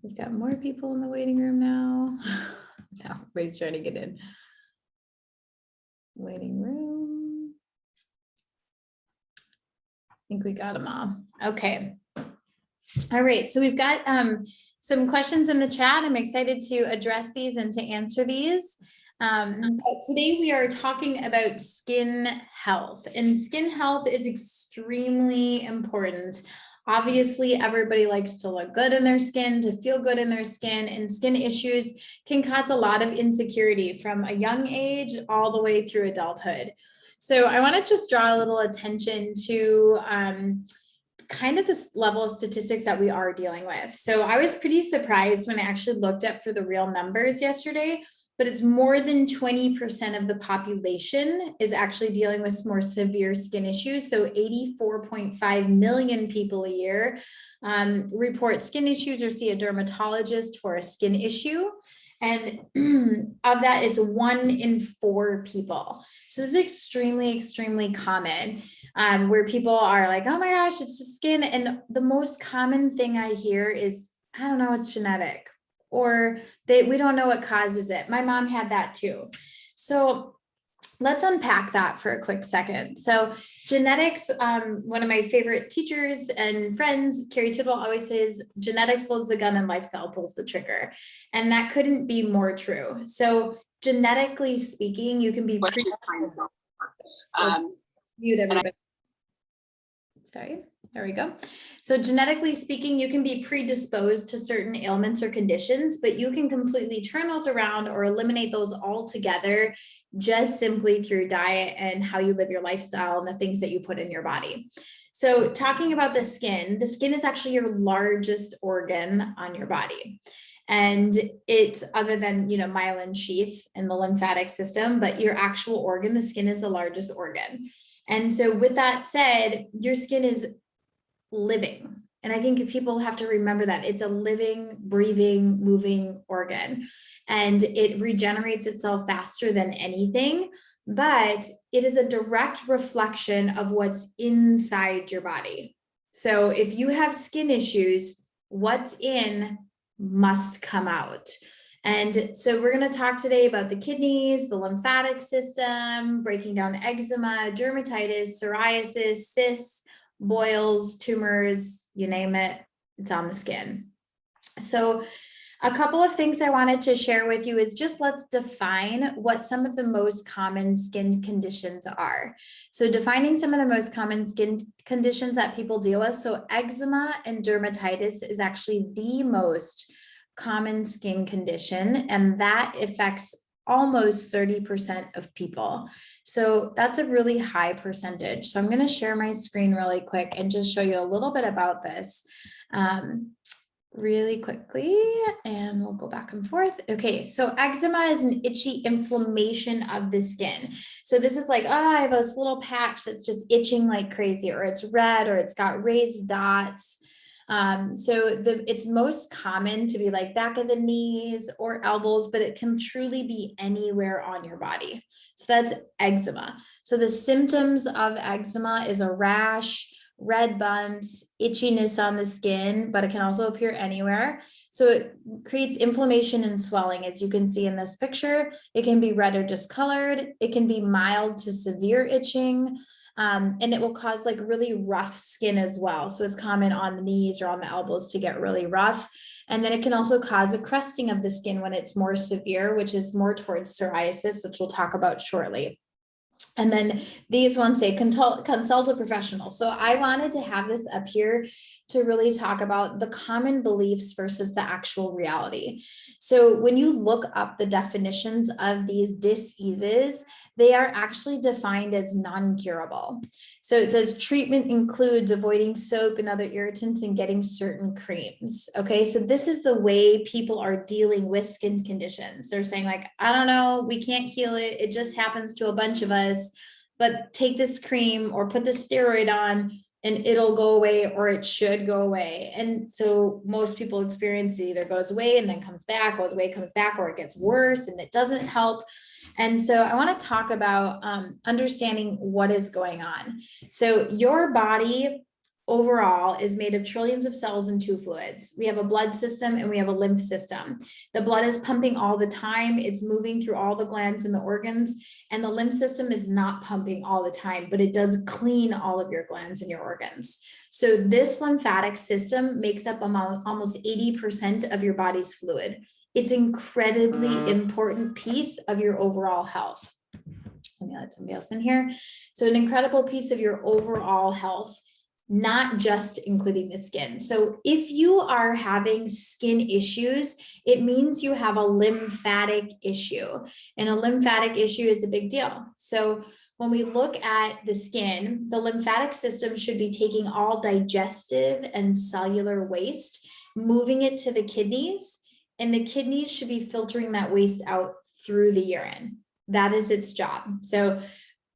we've got more people in the waiting room now. Now everybody's trying to get in. Waiting room. I think we got them all. Okay. All right. So we've got some questions in the chat. I'm excited to address these and to answer these. But today we are talking about skin health, and skin health is extremely important. Obviously, everybody likes to look good in their skin, to feel good in their skin, and skin issues can cause a lot of insecurity from a young age all the way through adulthood. So I want to just draw a little attention to kind of this level of statistics that we are dealing with. So I was pretty surprised when I actually looked up for the real numbers yesterday, but it's more than 20% of the population is actually dealing with more severe skin issues. So 84.5 million people a year report skin issues or see a dermatologist for a skin issue. And of that is 1 in 4 people. So this is extremely, extremely common where people are like, oh my gosh, it's just skin. And the most common thing I hear is, I don't know, it's genetic, or we don't know what causes it. My mom had that too. So let's unpack that for a quick second. So genetics, one of my favorite teachers and friends, Carrie Tidwell, always says, genetics loads the gun and lifestyle pulls the trigger. And that couldn't be more true. So genetically speaking, you can be mute everybody. Sorry, there we go. So genetically speaking, you can be predisposed to certain ailments or conditions, but you can completely turn those around or eliminate those altogether just simply through diet and how you live your lifestyle and the things that you put in your body. So talking about the skin is actually your largest organ on your body. And it's other than, myelin sheath and the lymphatic system, but your actual organ, the skin is the largest organ. And so with that said, your skin is living. And I think people have to remember that it's a living, breathing, moving organ, and it regenerates itself faster than anything, but it is a direct reflection of what's inside your body. So if you have skin issues, what's in must come out. And so we're going to talk today about the kidneys, the lymphatic system, breaking down eczema, dermatitis, psoriasis, cysts, boils, tumors, you name it, it's on the skin. So a couple of things I wanted to share with you is just let's define what some of the most common skin conditions are. So defining some of the most common skin conditions that people deal with. So eczema and dermatitis is actually the most common skin condition, and that affects almost 30% of people. So that's a really high percentage. So I'm going to share my screen really quick and just show you a little bit about this really quickly, and we'll go back and forth. Okay, so eczema is an itchy inflammation of the skin. So this is like, oh, I have this little patch that's just itching like crazy, or it's red, or it's got raised dots. It's most common to be like back of the knees or elbows, but it can truly be anywhere on your body. So that's eczema. So the symptoms of eczema is a rash, red bumps, itchiness on the skin, but it can also appear anywhere. So it creates inflammation and swelling. As you can see in this picture, it can be red or discolored. It can be mild to severe itching. And it will cause like really rough skin as well. So it's common on the knees or on the elbows to get really rough. And then it can also cause a crusting of the skin when it's more severe, which is more towards psoriasis, which we'll talk about shortly. And then these ones say consult a professional. So I wanted to have this up here to really talk about the common beliefs versus the actual reality. So when you look up the definitions of these diseases, they are actually defined as non-curable. So it says treatment includes avoiding soap and other irritants and getting certain creams. Okay, so this is the way people are dealing with skin conditions. They're saying like, I don't know, we can't heal it. It just happens to a bunch of us, but take this cream or put this steroid on and it'll go away, or it should go away. And so most people experience it either goes away and then comes back, goes away, comes back, or it gets worse and it doesn't help. And so I want to talk about understanding what is going on. So your body overall is made of trillions of cells and two fluids. We have a blood system and we have a lymph system. The blood is pumping all the time. It's moving through all the glands and the organs, and the lymph system is not pumping all the time, but it does clean all of your glands and your organs. So this lymphatic system makes up almost 80% of your body's fluid. It's incredibly important piece of your overall health. Let me let somebody else in here. So an incredible piece of your overall health, not just including the skin. So if you are having skin issues, it means you have a lymphatic issue, and a lymphatic issue is a big deal. So when we look at the skin, the lymphatic system should be taking all digestive and cellular waste, moving it to the kidneys, and the kidneys should be filtering that waste out through the urine. That is its job. So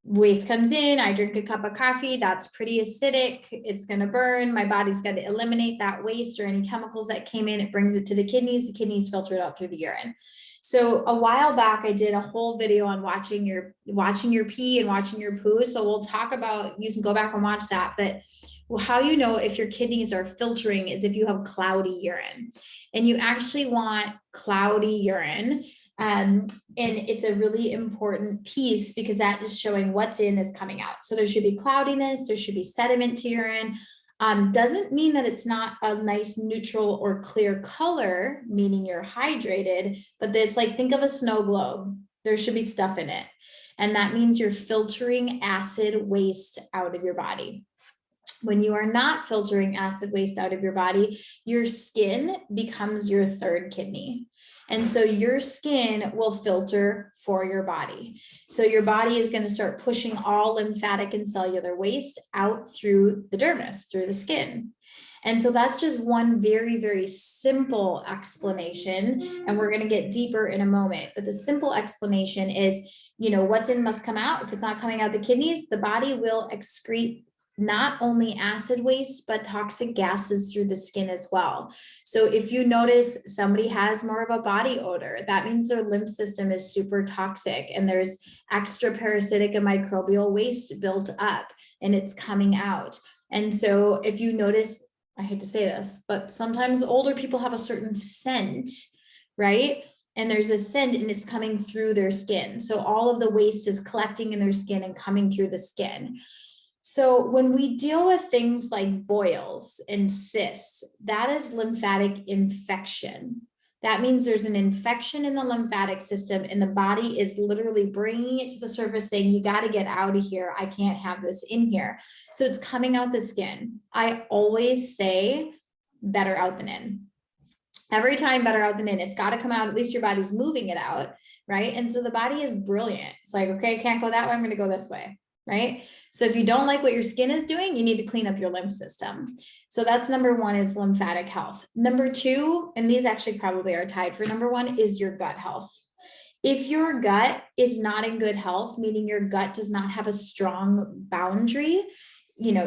waste comes in, I drink a cup of coffee, that's pretty acidic, it's going to burn, my body's got to eliminate that waste or any chemicals that came in, it brings it to the kidneys filter it out through the urine. So a while back, I did a whole video on watching your pee and watching your poo. So we'll talk about, you can go back and watch that, but how you know if your kidneys are filtering is if you have cloudy urine, and you actually want cloudy urine. And it's a really important piece because that is showing what's in is coming out. So there should be cloudiness, there should be sediment to urine. Doesn't mean that it's not a nice neutral or clear color, meaning you're hydrated, but it's like, think of a snow globe. There should be stuff in it. And that means you're filtering acid waste out of your body. When you are not filtering acid waste out of your body, your skin becomes your third kidney. And so your skin will filter for your body. So your body is going to start pushing all lymphatic and cellular waste out through the dermis, through the skin. And so that's just one very, very simple explanation. And we're going to get deeper in a moment. But the simple explanation is, what's in must come out. If it's not coming out the kidneys, the body will excrete not only acid waste, but toxic gases through the skin as well. So if you notice somebody has more of a body odor, that means their lymph system is super toxic and there's extra parasitic and microbial waste built up and it's coming out. And so if you notice, I hate to say this, but sometimes older people have a certain scent, right? And there's a scent and it's coming through their skin. So all of the waste is collecting in their skin and coming through the skin. So when we deal with things like boils and cysts, that is lymphatic infection. That means there's an infection in the lymphatic system and the body is literally bringing it to the surface saying, you got to get out of here. I can't have this in here. So it's coming out the skin. I always say better out than in. Every time better out than in. It's got to come out. At least your body's moving it out, right? And so the body is brilliant. It's like, okay, I can't go that way. I'm going to go this way. Right? So if you don't like what your skin is doing, you need to clean up your lymph system. So that's number one, is lymphatic health. Number two, and these actually probably are tied for number one, is your gut health. If your gut is not in good health, meaning your gut does not have a strong boundary,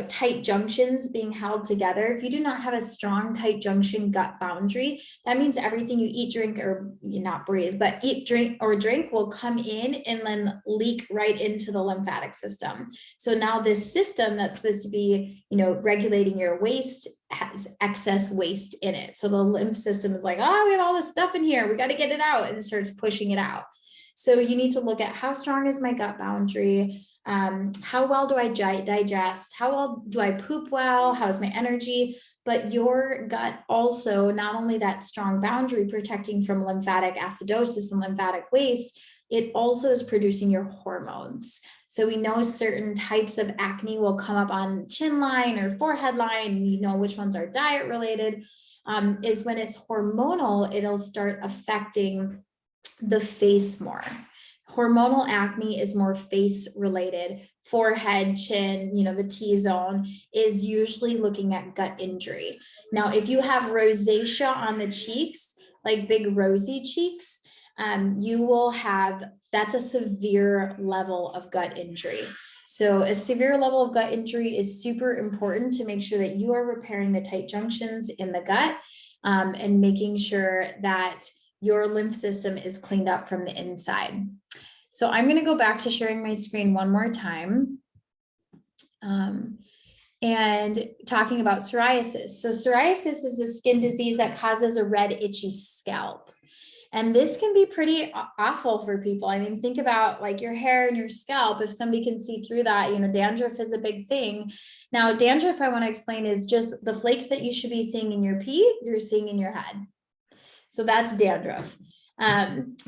tight junctions being held together. If you do not have a strong, tight junction gut boundary, that means everything you eat, drink, or not breathe, but eat, drink, or drink will come in and then leak right into the lymphatic system. So now this system that's supposed to be, regulating your waste has excess waste in it. So the lymph system is like, oh, we have all this stuff in here. We got to get it out. And it starts pushing it out. So you need to look at how strong is my gut boundary? How well do I digest? How well do I poop well? How's my energy? But your gut also, not only that strong boundary protecting from lymphatic acidosis and lymphatic waste, it also is producing your hormones. So we know certain types of acne will come up on chin line or forehead line, which ones are diet related, is when it's hormonal, it'll start affecting the face more. Hormonal acne is more face related. Forehead, chin, the T-zone is usually looking at gut injury. Now, if you have rosacea on the cheeks, like big rosy cheeks, you will have, that's a severe level of gut injury. So a severe level of gut injury is super important to make sure that you are repairing the tight junctions in the gut, and making sure that your lymph system is cleaned up from the inside. So I'm going to go back to sharing my screen one more time. and talking about psoriasis. So psoriasis is a skin disease that causes a red, itchy scalp. And this can be pretty awful for people. I mean, think about like your hair and your scalp. If somebody can see through that, you know, dandruff is a big thing. Now, dandruff, I want to explain, is just the flakes that you should be seeing in your pee, you're seeing in your head. So that's dandruff. And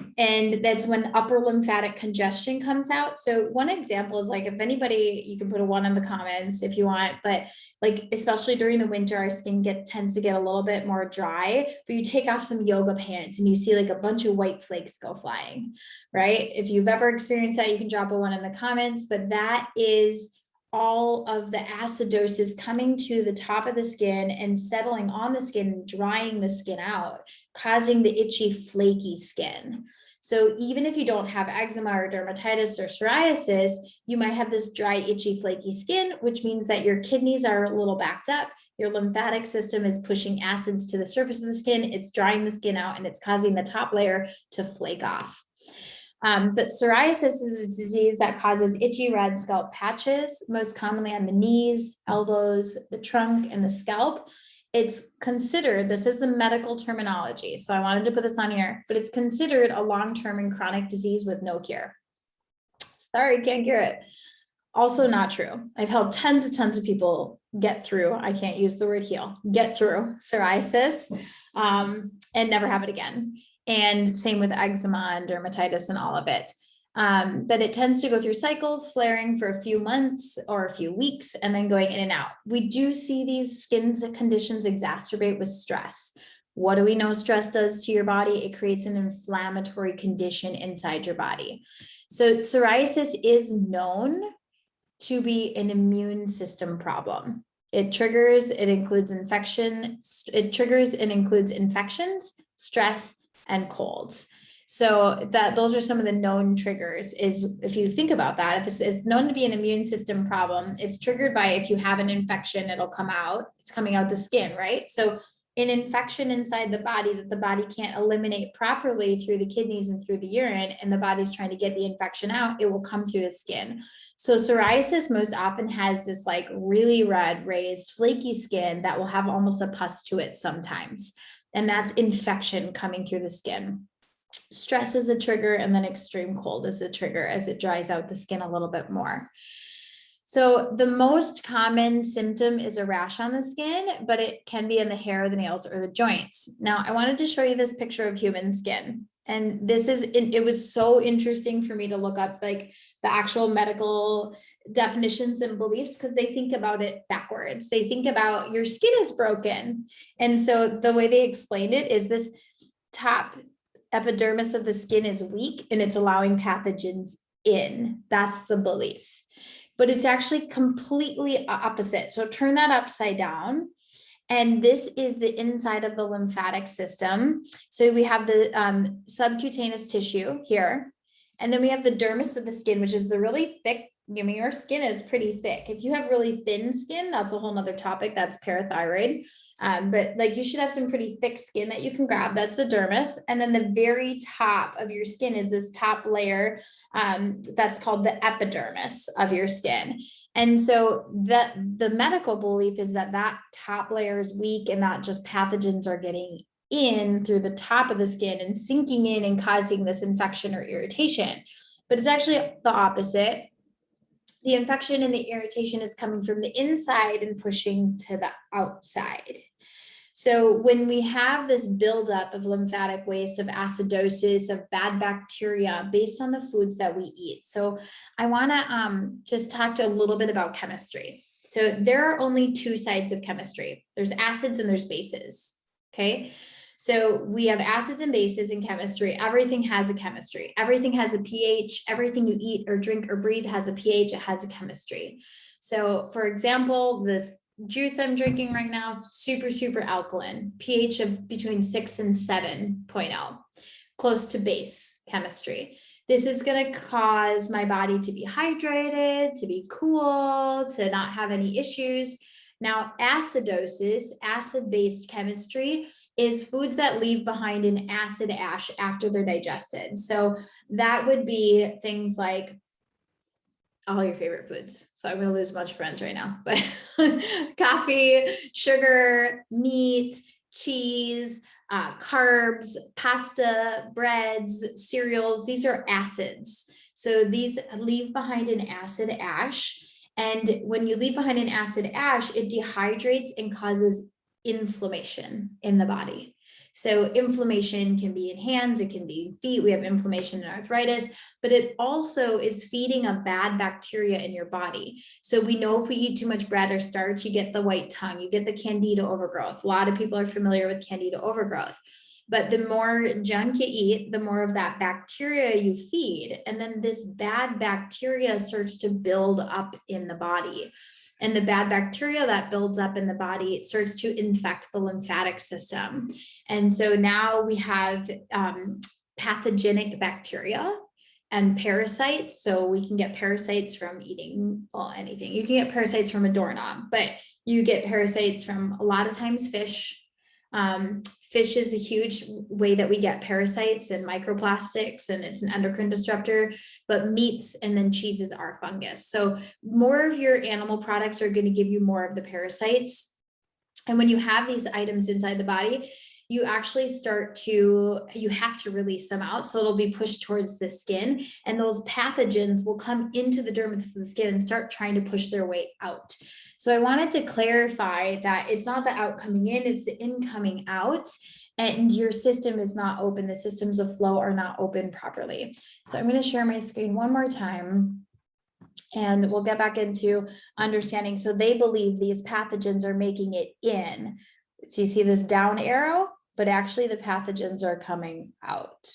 that's when upper lymphatic congestion comes out. So one example is like, if anybody, you can put a 1 in the comments if you want, but like, especially during the winter, our skin tends to get a little bit more dry, but you take off some yoga pants and you see like a bunch of white flakes go flying, right? If you've ever experienced that, you can drop a 1 in the comments, but that is all of the acidosis coming to the top of the skin and settling on the skin, drying the skin out, causing the itchy, flaky skin. So even if you don't have eczema or dermatitis or psoriasis, you might have this dry, itchy, flaky skin, which means that your kidneys are a little backed up. Your lymphatic system is pushing acids to the surface of the skin. It's drying the skin out and it's causing the top layer to flake off. But psoriasis is a disease that causes itchy red scalp patches, most commonly on the knees, elbows, the trunk, and the scalp. It's considered, this is the medical terminology, so I wanted to put this on here, but it's considered a long-term and chronic disease with no cure. Sorry, can't cure it. Also not true. I've helped tons of people get through, I can't use the word heal, get through psoriasis and never have it again. And same with eczema and dermatitis and all of it. But it tends to go through cycles, flaring for a few months or a few weeks, and then going in and out. We do see these skin conditions exacerbate with stress. What do we know stress does to your body? It creates an inflammatory condition inside your body. So psoriasis is known to be an immune system problem. It includes infections, stress, and colds. So those are some of the known triggers. Is if you think about that, if it's known to be an immune system problem, it's triggered by, if you have an infection, it'll come out, it's coming out the skin, right? So an infection inside the body that the body can't eliminate properly through the kidneys and through the urine, and the body's trying to get the infection out, it will come through the skin. So psoriasis most often has this like really red, raised, flaky skin that will have almost a pus to it sometimes. And that's infection coming through the skin. Stress is a trigger, and then extreme cold is a trigger as it dries out the skin a little bit more. So the most common symptom is a rash on the skin, but it can be in the hair, the nails, or the joints. Now, I wanted to show you this picture of human skin. And it was so interesting for me to look up like the actual medical definitions and beliefs, because they think about it backwards. They think about your skin is broken. And so the way they explained it is this top epidermis of the skin is weak and it's allowing pathogens in. That's the belief. But it's actually completely opposite. So turn that upside down. And this is the inside of the lymphatic system. So we have the subcutaneous tissue here. And then we have the dermis of the skin, which is the really thick, I mean, your skin is pretty thick. If you have really thin skin, that's a whole nother topic, that's parathyroid. But like you should have some pretty thick skin that you can grab. That's the dermis. And then the very top of your skin is this top layer that's called the epidermis of your skin. And so the medical belief is that that top layer is weak and that just pathogens are getting in through the top of the skin and sinking in and causing this infection or irritation. But it's actually the opposite. The infection and the irritation is coming from the inside and pushing to the outside. So when we have this buildup of lymphatic waste, of acidosis, of bad bacteria based on the foods that we eat. So I want to just talk a little bit about chemistry. So there are only two sides of chemistry. There's acids and there's bases. Okay. So we have acids and bases in chemistry. Everything has a chemistry. Everything has a pH. Everything you eat or drink or breathe has a pH. It has a chemistry. So for example, this juice I'm drinking right now, super alkaline, pH of between 6 and 7.0, close to base chemistry. This is going to cause my body to be hydrated, to be cool, to not have any issues. Now, acidosis, acid-based chemistry, is foods that leave behind an acid ash after they're digested. So that would be things like all your favorite foods. So I'm going to lose a bunch of friends right now, but coffee, sugar, meat, cheese, carbs, pasta, breads, cereals, these are acids. So these leave behind an acid ash. And when you leave behind an acid ash, it dehydrates and causes inflammation in the body. So inflammation can be in hands, it can be in feet. We have inflammation in arthritis, but it also is feeding a bad bacteria in your body. So we know if we eat too much bread or starch, you get the white tongue, you get the candida overgrowth. A lot of people are familiar with candida overgrowth. But the more junk you eat, the more of that bacteria you feed. And then this bad bacteria starts to build up in the body. And the bad bacteria that builds up in the body, it starts to infect the lymphatic system. And so now we have pathogenic bacteria and parasites. So we can get parasites from eating, well, anything. You can get parasites from a doorknob, but you get parasites from a lot of times fish. Fish is a huge way that we get parasites and microplastics, and it's an endocrine disruptor, but meats and then cheeses are fungus. So more of your animal products are going to give you more of the parasites. And when you have these items inside the body, you actually you have to release them out. So it'll be pushed towards the skin, and those pathogens will come into the dermis of the skin and start trying to push their way out. So I wanted to clarify that it's not the out coming in, it's the in coming out, and your system is not open. The systems of flow are not open properly. So I'm going to share my screen one more time, and we'll get back into understanding. So they believe these pathogens are making it in. So you see this down arrow, but actually the pathogens are coming out.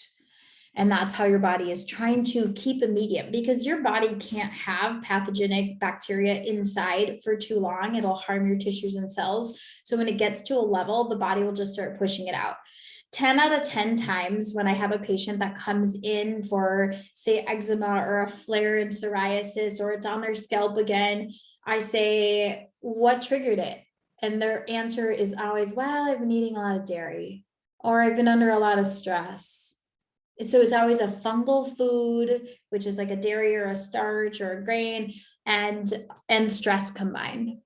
And that's how your body is trying to keep a medium, because your body can't have pathogenic bacteria inside for too long. It'll harm your tissues and cells. So when it gets to a level, the body will just start pushing it out. 10 out of 10 times when I have a patient that comes in for, say, eczema or a flare in psoriasis, or it's on their scalp again, I say, what triggered it? And their answer is always, well, I've been eating a lot of dairy, or I've been under a lot of stress. So it's always a fungal food, which is like a dairy or a starch or a grain, and stress combined.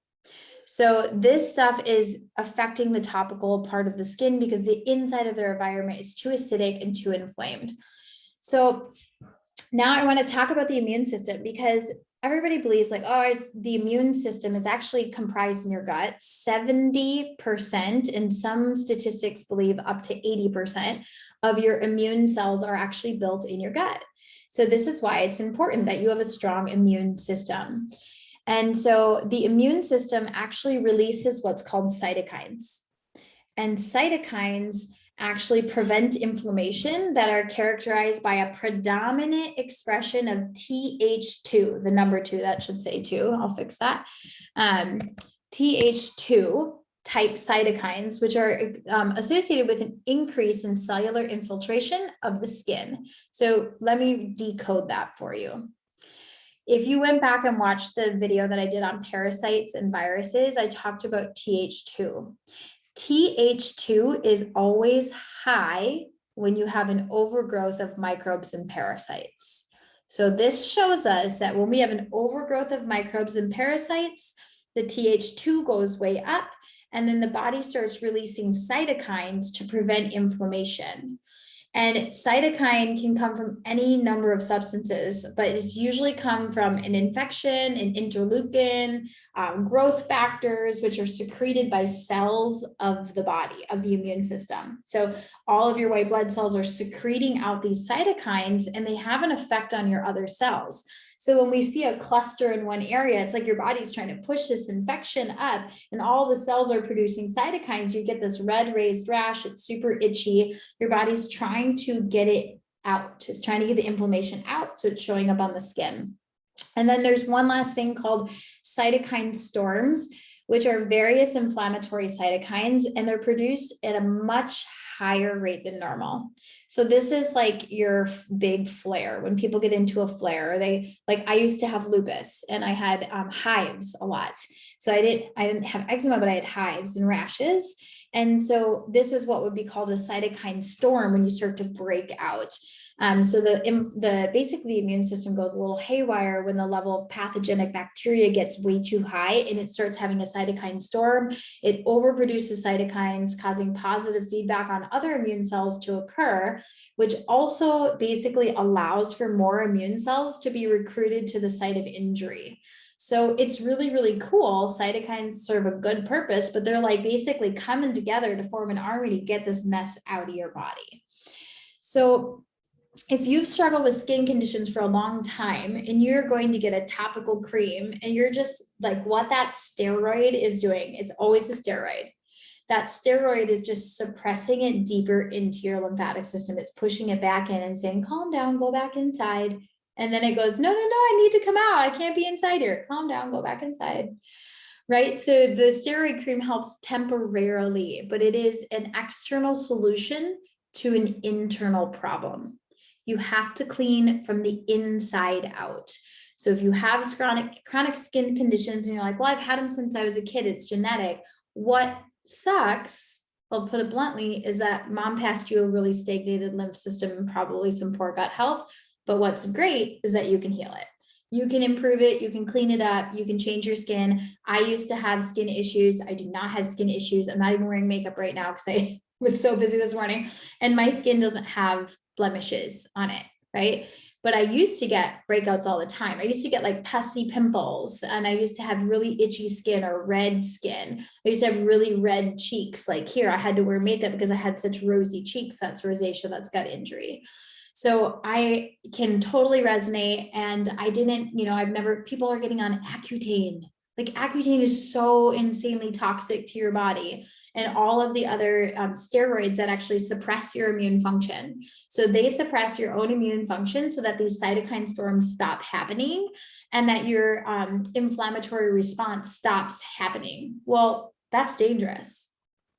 So this stuff is affecting the topical part of the skin because the inside of their environment is too acidic and too inflamed. So now I want to talk about the immune system, because everybody believes like, oh, the immune system is actually comprised in your gut. 70%, and some statistics believe up to 80% of your immune cells are actually built in your gut. So this is why it's important that you have a strong immune system. And so the immune system actually releases what's called cytokines. And cytokines actually prevent inflammation that are characterized by a predominant expression of Th2, the number 2, that should say 2, I'll fix that. Th2 type cytokines, which are associated with an increase in cellular infiltration of the skin. So let me decode that for you. If you went back and watched the video that I did on parasites and viruses, I talked about Th2. Th2 is always high when you have an overgrowth of microbes and parasites. So this shows us that when we have an overgrowth of microbes and parasites, the Th2 goes way up, and then the body starts releasing cytokines to prevent inflammation. And cytokine can come from any number of substances, but it's usually come from an infection, an interleukin, growth factors, which are secreted by cells of the body, of the immune system. So all of your white blood cells are secreting out these cytokines, and they have an effect on your other cells. So when we see a cluster in one area, it's like your body's trying to push this infection up, and all the cells are producing cytokines. You get this red raised rash. It's super itchy. Your body's trying to get it out. It's trying to get the inflammation out, so it's showing up on the skin. And then there's one last thing called cytokine storms, which are various inflammatory cytokines, and they're produced at a much higher rate than normal. So this is like your big flare. When people get into a flare, they like, I used to have lupus and I had hives a lot. So I didn't have eczema, but I had hives and rashes. And so this is what would be called a cytokine storm when you start to break out. So basically the immune system goes a little haywire when the level of pathogenic bacteria gets way too high and it starts having a cytokine storm. It overproduces cytokines, causing positive feedback on other immune cells to occur, which also basically allows for more immune cells to be recruited to the site of injury. So it's really, really cool. Cytokines serve a good purpose, but they're like basically coming together to form an army to get this mess out of your body. So if you've struggled with skin conditions for a long time and you're going to get a topical cream and you're just like, what that steroid is doing, it's always a steroid. That steroid is just suppressing it deeper into your lymphatic system. It's pushing it back in and saying, calm down, go back inside. And then it goes, no, I need to come out. I can't be inside here. Calm down, go back inside. Right. So the steroid cream helps temporarily, but it is an external solution to an internal problem. You have to clean from the inside out. So if you have chronic skin conditions and you're like, well, I've had them since I was a kid, it's genetic. What sucks, I'll put it bluntly, is that mom passed you a really stagnated lymph system and probably some poor gut health. But what's great is that you can heal it. You can improve it. You can clean it up. You can change your skin. I used to have skin issues. I do not have skin issues. I'm not even wearing makeup right now because I was so busy this morning and my skin doesn't have blemishes on it, right? But I used to get breakouts all the time. I used to get like pussy pimples and I used to have really itchy skin or red skin. I used to have really red cheeks. Like here, I had to wear makeup because I had such rosy cheeks. That's rosacea, that's gut injury. So I can totally resonate. And I didn't, people are getting on Accutane. Like Accutane is so insanely toxic to your body and all of the other steroids that actually suppress your immune function. So they suppress your own immune function so that these cytokine storms stop happening and that your inflammatory response stops happening. Well, that's dangerous.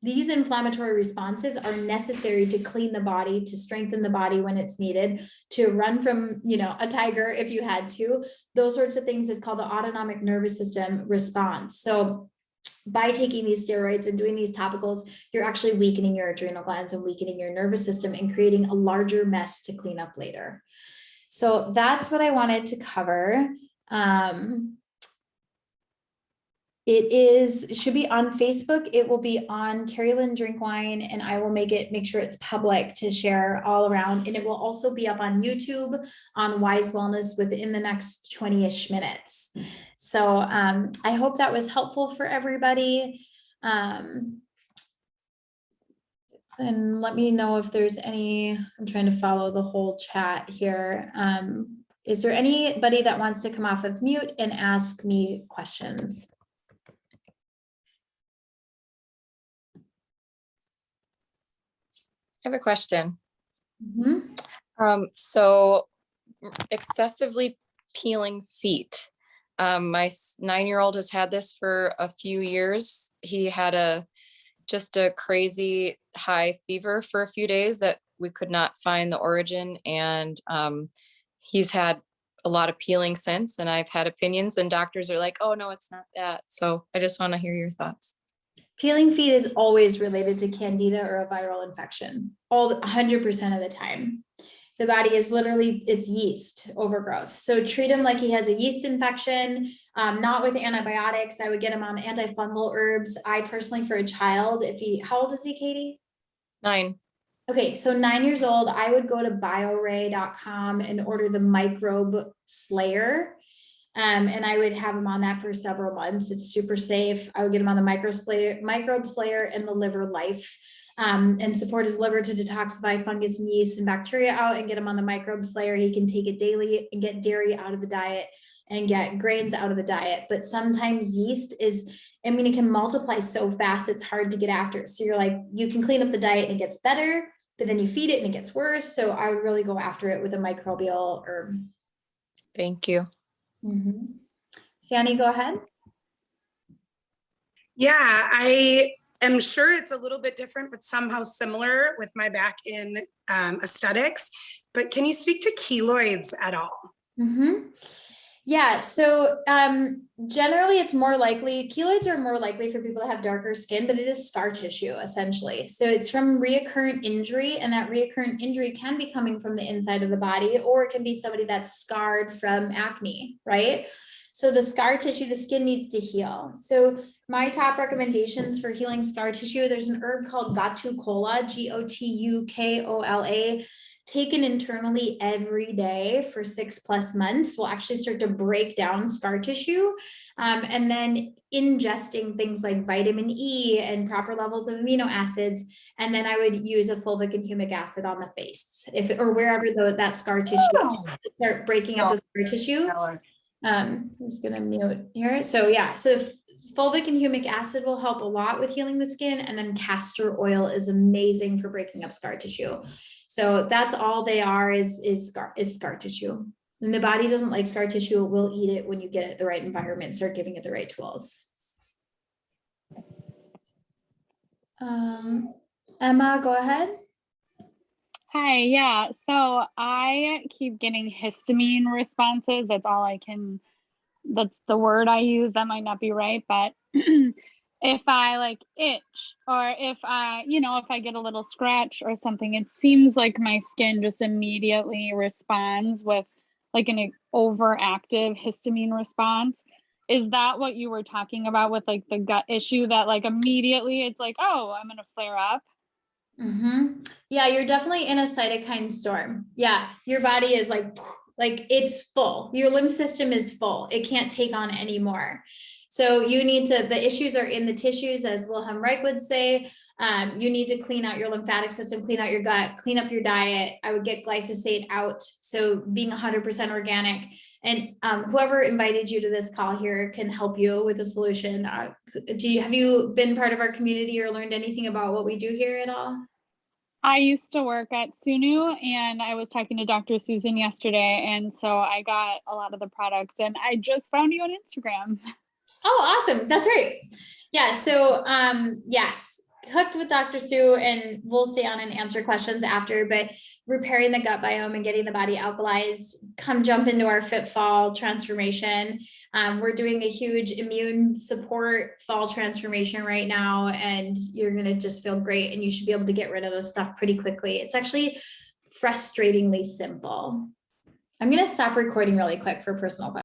These inflammatory responses are necessary to clean the body, to strengthen the body when it's needed, to run from, a tiger if you had to. Those sorts of things is called the autonomic nervous system response. So by taking these steroids and doing these topicals, you're actually weakening your adrenal glands and weakening your nervous system and creating a larger mess to clean up later. So that's what I wanted to cover. It should be on Facebook. It will be on Carrie Lynn Drink Wine, and I will make sure it's public to share all around. And it will also be up on YouTube on Wise Wellness within the next 20-ish minutes. So I hope that was helpful for everybody. And let me know if there's any, I'm trying to follow the whole chat here. Is there anybody that wants to come off of mute and ask me questions? I have a question. Mm-hmm. So excessively peeling feet. My 9-year-old has had this for a few years. He had just a crazy high fever for a few days that we could not find the origin. And he's had a lot of peeling since, and I've had opinions and doctors are like, oh no, it's not that. So I just want to hear your thoughts. Peeling feet is always related to candida or a viral infection, 100% of the time. The body is literally, it's yeast overgrowth. So treat him like he has a yeast infection, not with antibiotics. I would get him on antifungal herbs. I personally, for a child, how old is he, Katie? 9. Okay, so 9 years old, I would go to bioray.com and order the microbe slayer. And I would have him on that for several months. It's super safe. I would get him on the microbe slayer and the liver life, and support his liver to detoxify fungus and yeast and bacteria out, and get him on the microbe slayer. He can take it daily and get dairy out of the diet and get grains out of the diet. But sometimes yeast it can multiply so fast, it's hard to get after it. So you're like, you can clean up the diet and it gets better, but then you feed it and it gets worse. So I would really go after it with a microbial herb. Thank you. Fanny, go ahead. Yeah, I am sure it's a little bit different, but somehow similar with my back in aesthetics. But can you speak to keloids at all? Mm-hmm. Yeah, so generally it's more likely, keloids are more likely for people that have darker skin, but it is scar tissue essentially. So it's from reoccurrent injury, and that reoccurrent injury can be coming from the inside of the body, or it can be somebody that's scarred from acne, right? So the scar tissue, the skin needs to heal. So my top recommendations for healing scar tissue, there's an herb called Gotukola, Gotukola, taken internally every day for 6+ months will actually start to break down scar tissue. And then ingesting things like vitamin E and proper levels of amino acids. And then I would use a fulvic and humic acid on the face, or wherever that scar tissue is, to start breaking up the scar tissue. I'm just gonna mute here. So yeah, so fulvic and humic acid will help a lot with healing the skin, and then castor oil is amazing for breaking up scar tissue. So that's all they are, is scar tissue. And the body doesn't like scar tissue. It will eat it when you get it the right environment, start giving it the right tools. Emma, go ahead. Hi, yeah. So I keep getting histamine responses. That's the word I use. That might not be right, but if I like itch, or if I get a little scratch or something, it seems like my skin just immediately responds with like an overactive histamine response. Is that what you were talking about with like the gut issue, that like immediately it's like, oh, I'm gonna flare up? Mm-hmm. Yeah, you're definitely in a cytokine storm. Yeah, your body is like it's full. Your lymph system is full. It can't take on anymore. So you need to, the issues are in the tissues, as Wilhelm Reich would say. You need to clean out your lymphatic system, clean out your gut, clean up your diet. I would get glyphosate out. So being 100% organic, and whoever invited you to this call here can help you with a solution. Have you been part of our community or learned anything about what we do here at all? I used to work at Sunu, and I was talking to Dr. Susan yesterday, and so I got a lot of the products, and I just found you on Instagram. Oh, awesome. That's right. Yeah. So, yes, hooked with Dr. Sue, and we'll stay on and answer questions after, but repairing the gut biome and getting the body alkalized, come jump into our Fit Fall transformation. We're doing a huge immune support fall transformation right now, and you're going to just feel great, and you should be able to get rid of this stuff pretty quickly. It's actually frustratingly simple. I'm going to stop recording really quick for personal questions.